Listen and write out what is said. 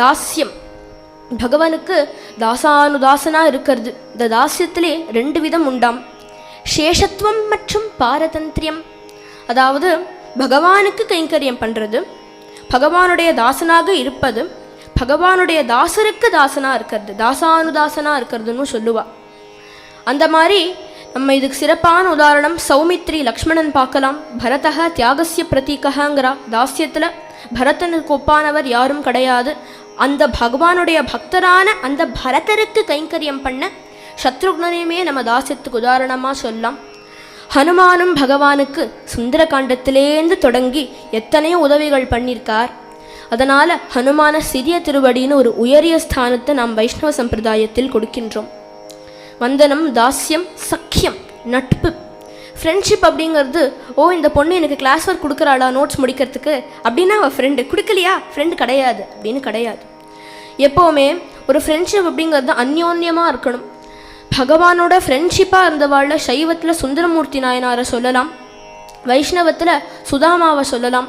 தாஸ்யம், பகவானுக்கு தாசானுதாசனாக இருக்கிறது. இந்த தாஸ்யத்திலே 2 விதம் உண்டாம். சேஷத்துவம் மற்றும் பாரதந்திரியம். அதாவது பகவானுக்கு கைங்கரியம் பண்ணுறது, பகவானுடைய தாசனாக இருப்பது, பகவானுடைய தாசருக்கு தாசனாக இருக்கிறது, தாசானுதாசனாக இருக்கிறதுன்னு சொல்லுவா. அந்த மாதிரி நம்ம இதுக்கு சிறப்பான உதாரணம் சௌமித்ரி லக்ஷ்மணன் பார்க்கலாம். பரதக தியாகசிய பிரதீகங்கிறா. தாஸ்யத்தில் பரதனுக்கு ஒப்பானவர் யாரும் கிடையாது. அந்த பகவானுடைய பக்தரான அந்த பரதருக்கு கைங்கரியம் பண்ண சத்ருக்னனையுமே நம்ம தாஸ்யத்துக்கு உதாரணமாக சொல்லலாம். ஹனுமானும் பகவானுக்கு சுந்தரகாண்டத்திலேருந்து தொடங்கி எத்தனையோ உதவிகள் பண்ணியிருக்கார். அதனால் ஹனுமான சிறிய திருவடின்னு ஒரு உயரிய ஸ்தானத்தை நாம் வைஷ்ணவ சம்பிரதாயத்தில் கொடுக்கின்றோம். வந்தனம், தாஸ்யம், சக்கியம், நட்பு, ஃப்ரெண்ட்ஷிப் அப்படிங்கிறது, இந்த பொண்ணு எனக்கு கிளாஸ் ஒர்க் கொடுக்குறாளா நோட்ஸ் முடிக்கிறதுக்கு அப்படின்னா அவள் ஃப்ரெண்டு, கொடுக்கலையா ஃப்ரெண்டு கிடையாது அப்படின்னு கிடையாது. எப்போவுமே ஒரு ஃப்ரெண்ட்ஷிப் அப்படிங்கிறது அந்யோன்யமாக இருக்கணும். பகவானோட ஃப்ரெண்ட்ஷிப்பாக இருந்தவாழ்ல சைவத்தில் சுந்தரமூர்த்தி நாயனாரை சொல்லலாம், வைஷ்ணவத்தில் சுதாமாவை சொல்லலாம்.